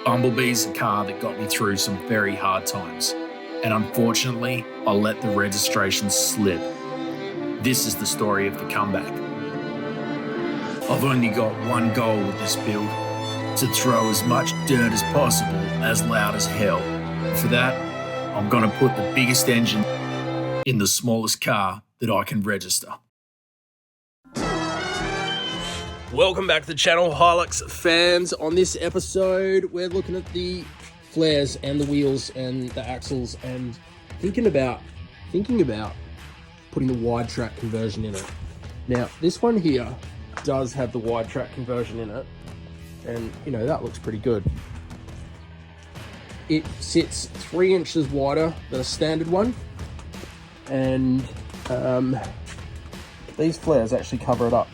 Bumblebee's a car that got me through some very hard times, and unfortunately, I let the registration slip. This is the story of the comeback. I've only got one goal with this build: to throw as much dirt as possible, as loud as hell. For that, I'm gonna put the biggest engine in the smallest car that I can register. Welcome back to the channel, Hilux fans. On this episode, we're looking at the flares and the wheels and the axles and thinking about putting the wide track conversion in it. Now, this one here does have the wide track conversion in it, and you know, that looks pretty good. It sits 3 inches wider than a standard one, and these flares actually cover it up.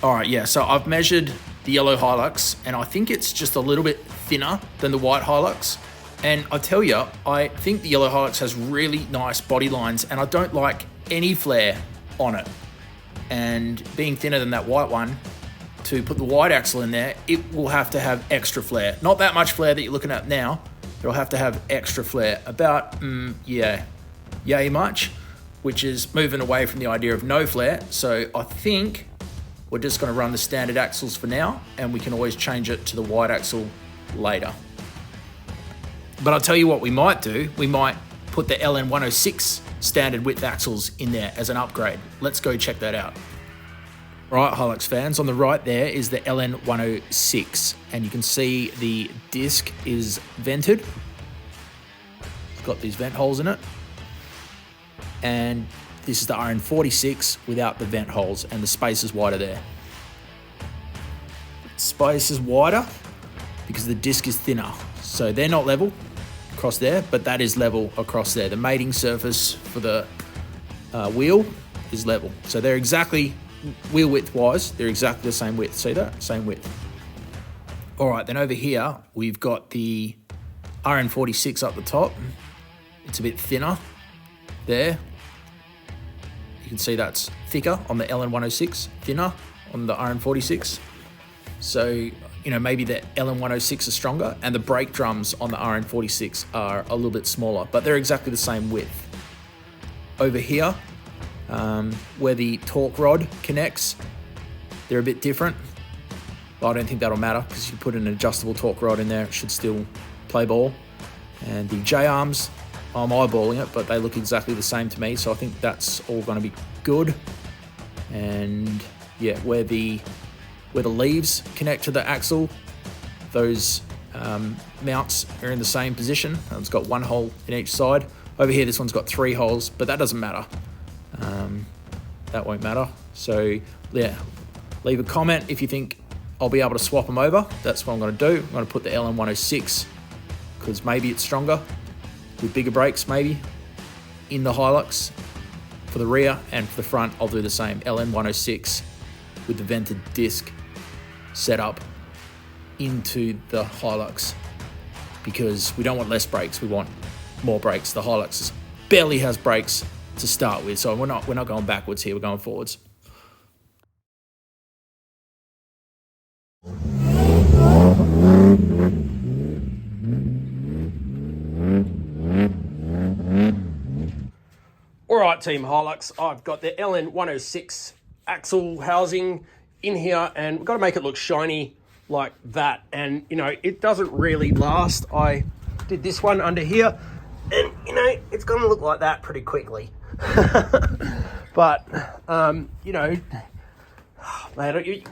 All right, yeah, so I've measured the yellow Hilux, and I think it's just a little bit thinner than the white Hilux. And I tell you, I think the yellow Hilux has really nice body lines, and I don't like any flare on it. And being thinner than that white one, to put the wide axle in there, it will have to have extra flare. Not that much flare that you're looking at now, it'll have to have extra flare. About, yay much, which is moving away from the idea of no flare. So I think we're just going to run the standard axles for now, and we can always change it to the wide axle later. But I'll tell you what we might do. We might put the LN146 standard width axles in there as an upgrade. Let's go check that out. Right, Hilux fans, on the right there is the LN106, and you can see the disc is vented. It's got these vent holes in it. And this is the RN46 without the vent holes, and the space is wider there. Space is wider because the disc is thinner. So they're not level across there, but that is level across there. The mating surface for the wheel is level. So they're exactly, wheel width wise, they're exactly the same width. See that? Same width. All right, then over here, we've got the RN46 up the top. It's a bit thinner there. You can see that's thicker on the LN106, thinner on the RN46. So, you know, maybe the LN106 is stronger, and the brake drums on the RN46 are a little bit smaller, but they're exactly the same width. Over here, where the torque rod connects, they're a bit different, but I don't think that'll matter because you put an adjustable torque rod in there, it should still play ball. And the J-arms, I'm eyeballing it, but they look exactly the same to me, so I think that's all going to be good. And yeah, where the leaves connect to the axle, those mounts are in the same position. It's got one hole in each side. Over here, this one's got 3 holes, but that doesn't matter. That won't matter. So yeah, leave a comment if you think I'll be able to swap them over. That's what I'm going to do. I'm going to put the LN106 because maybe it's stronger, with bigger brakes maybe, in the Hilux. For the rear and for the front, I'll do the same. LN106 with the vented disc set up into the Hilux, because we don't want less brakes, we want more brakes. The Hilux barely has brakes to start with, so we're not going backwards here, we're going forwards. All right, Team Hilux, I've got the LN106 axle housing in here, and we've got to make it look shiny like that. And, you know, it doesn't really last. I did this one under here, and, you know, it's going to look like that pretty quickly. But, you know,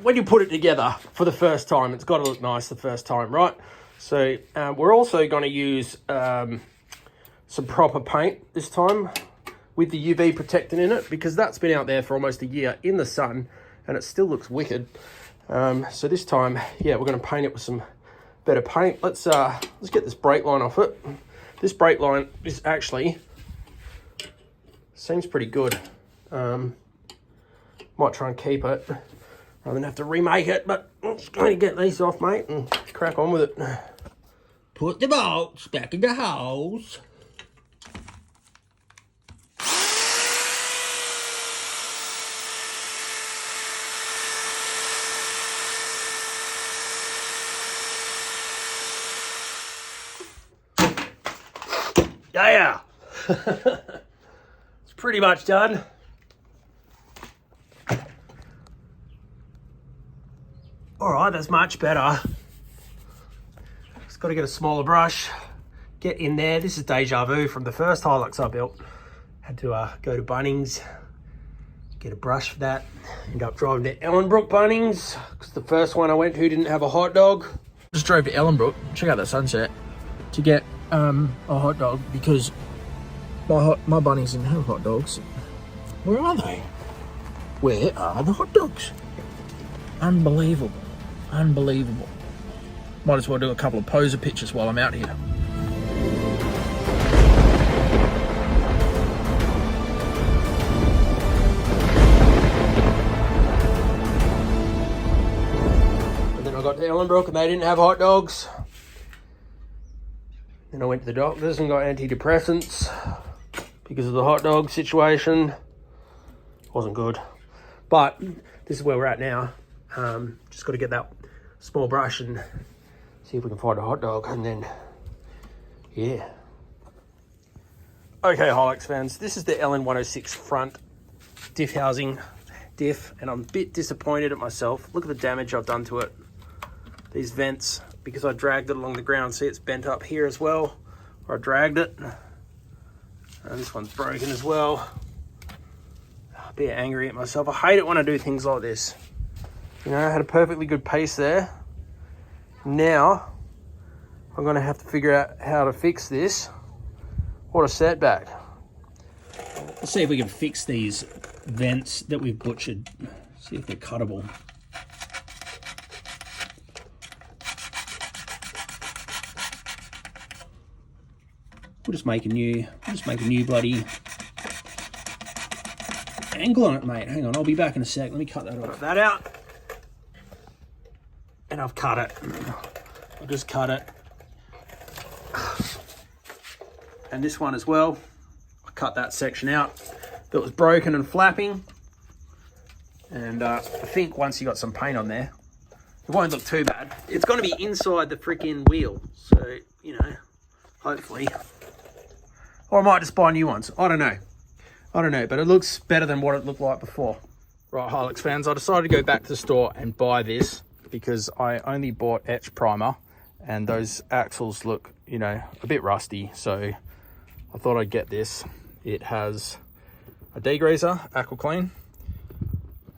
when you put it together for the first time, it's got to look nice the first time, right? So we're also going to use some proper paint this time, with the UV protectant in it, because that's been out there for almost a year in the sun and it still looks wicked. So this time, yeah, we're going to paint it with some better paint. Let's get this brake line off it. This brake line is actually, seems pretty good. Might try and keep it rather than have to remake it, but I'm just going to get these off, mate, and crack on with it. Put the bolts back in the holes. Yeah. It's pretty much done. All right, that's much better. Just got to get a smaller brush, get in there. This is deja vu from the first Hilux I built. Had to go to Bunnings, get a brush for that. Ended up driving to Ellenbrook Bunnings because the first one I went to didn't have a hot dog. Just drove to Ellenbrook, check out the sunset, to get a hot dog because my Bunnings didn't have hot dogs. Where are they? Where are the hot dogs? Unbelievable. Unbelievable. Might as well do a couple of poser pictures while I'm out here. And then I got to Ellenbrook and they didn't have hot dogs. Then I went to the doctors and got antidepressants because of the hot dog situation. Wasn't good. But this is where we're at now. Just got to get that small brush and see if we can find a hot dog, and then yeah. Okay, Hilux fans, this is the LN146 front diff housing diff, and I'm a bit disappointed at myself. Look at the damage I've done to it. These vents, because I dragged it along the ground. See, it's bent up here as well, where I dragged it. And this one's broken as well. A bit angry at myself. I hate it when I do things like this. You know, I had a perfectly good pace there. Now, I'm gonna have to figure out how to fix this. What a setback. Let's see if we can fix these vents that we've butchered. See if they're cuttable. We'll just make a new bloody angle on it, mate. Hang on, I'll be back in a sec. Let me cut that off. Cut that out. And I've cut it. I'll just cut it. And this one as well. I cut that section out that was broken and flapping. And I think once you got some paint on there, it won't look too bad. It's going to be inside the freaking wheel. So, you know, hopefully. Or I might just buy new ones. I don't know. But it looks better than what it looked like before. Right, Hilux fans, I decided to go back to the store and buy this because I only bought etch primer and those axles look, you know, a bit rusty. So I thought I'd get this. It has a degreaser, aqua clean,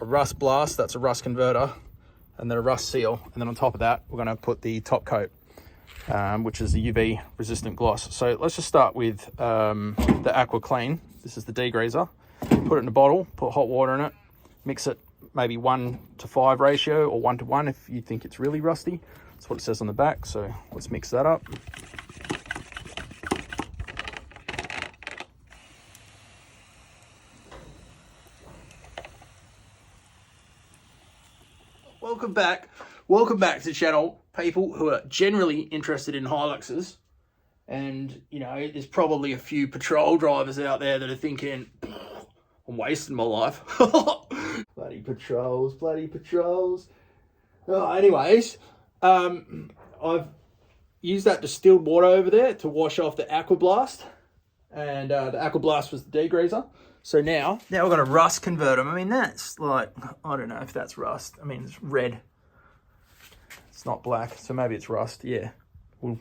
a rust blast, that's a rust converter, and then a rust seal. And then on top of that, we're going to put the top coat, which is the UV resistant gloss. So let's just start with the aqua clean. This is the degreaser. Put it in a bottle, put hot water in it, mix it maybe 1:5 ratio or 1:1 if you think it's really rusty. That's what it says on the back. So let's mix that up. Welcome back to the channel, people who are generally interested in Hiluxes. And, you know, there's probably a few patrol drivers out there that are thinking, I'm wasting my life. Bloody patrols. Oh, anyways, I've used that distilled water over there to wash off the aqua blast. And the aqua blast was the degreaser. So now we're going to rust convert them. I mean, that's like, I don't know if that's rust. I mean, it's red. It's not black, so maybe it's rust. Yeah, we'll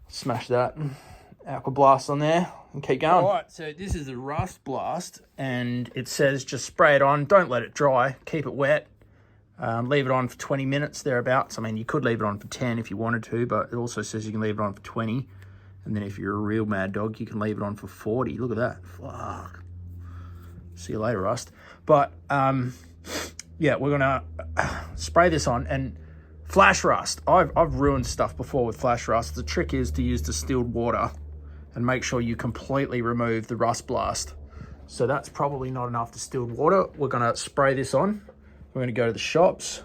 smash that aqua blast on there and keep going. All right, so this is a rust blast, and it says just spray it on. Don't let it dry. Keep it wet. Leave it on for 20 minutes, thereabouts. I mean, you could leave it on for 10 if you wanted to, but it also says you can leave it on for 20. And then if you're a real mad dog, you can leave it on for 40. Look at that. Fuck. See you later, Rust. But, yeah, we're going to spray this on. And flash rust. I've ruined stuff before with flash rust. The trick is to use distilled water and make sure you completely remove the rust blast. So that's probably not enough distilled water. We're going to spray this on. We're going to go to the shops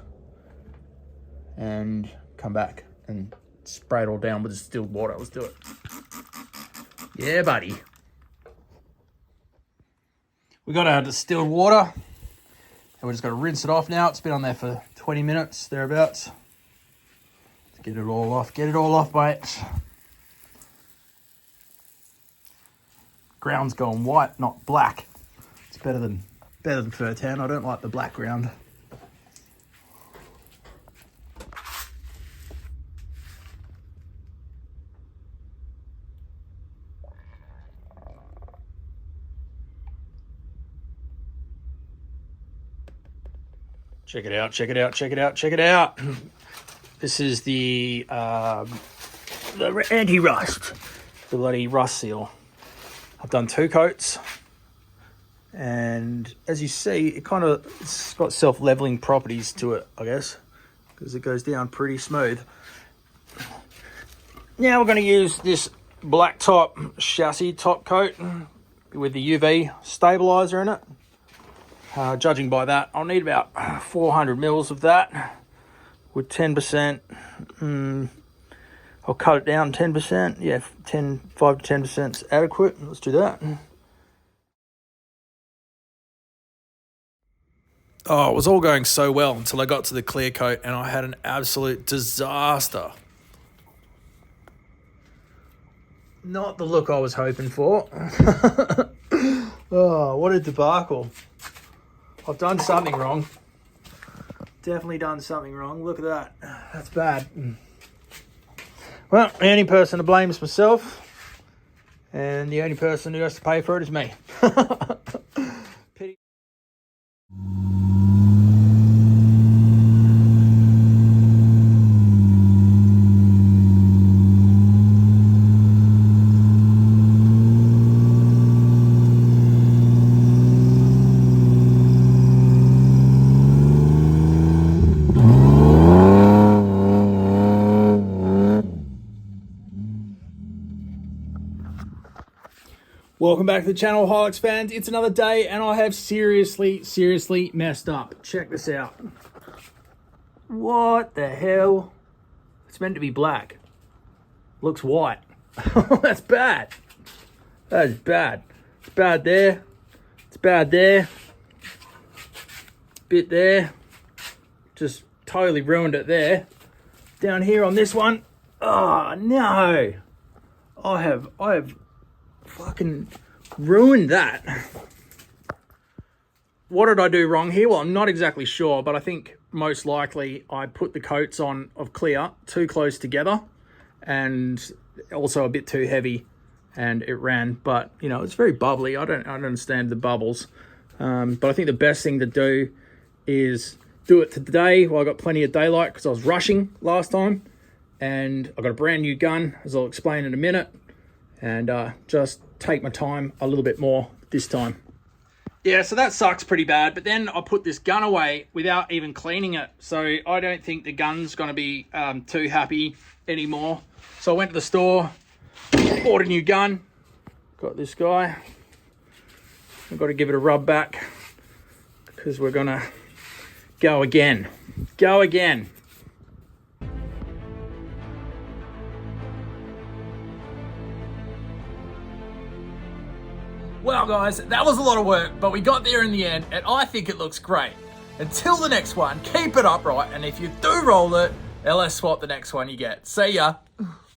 and come back and spray it all down with distilled water. Let's do it. Yeah, buddy. We got our distilled water, and we're just going to rinse it off now. It's been on there for 20 minutes, thereabouts. Let's get it all off. Get it all off, mate. ground's gone white, not black. It's better than fur tan. I don't like the black ground. Check it out, check it out, check it out, check it out. This is the anti-rust, the bloody rust seal. I've done 2 coats, and as you see, it's got self-leveling properties to it, I guess, because it goes down pretty smooth. Now we're going to use this black top chassis top coat with the UV stabilizer in it. Judging by that, I'll need about 400 mils of that with 10%. I'll cut it down 10%. Yeah, 5 to 10% is adequate. Let's do that. Oh, it was all going so well until I got to the clear coat and I had an absolute disaster. Not the look I was hoping for. Oh, what a debacle. I've done something wrong. Definitely done something wrong. Look at that. That's bad. Well, the only person to blame is myself. And the only person who has to pay for it is me. Pity. Welcome back to the channel, Hilux fans. It's another day and I have seriously messed up. Check this out. What the hell? It's meant to be black. Looks white. That's bad. That is bad. It's bad there. It's bad there. Bit there. Just totally ruined it there. Down here on this one. Oh no. I have fucking ruined that. What did I do wrong here? Well, I'm not exactly sure, but I think most likely I put the coats on of clear too close together and also a bit too heavy and it ran. But you know, it's very bubbly. I don't understand the bubbles. But I think the best thing to do is do it today while I got plenty of daylight, because I was rushing last time and I got a brand new gun, as I'll explain in a minute, and just take my time a little bit more this time. Yeah, so that sucks pretty bad, but then I put this gun away without even cleaning it, so I don't think the gun's going to be too happy anymore. So I went to the store, bought a new gun, got this guy. I've got to give it a rub back because we're going to go again. Go again. Well guys, that was a lot of work, but we got there in the end and I think it looks great. Until the next one, keep it upright, and if you do roll it, LS swap the next one you get. See ya.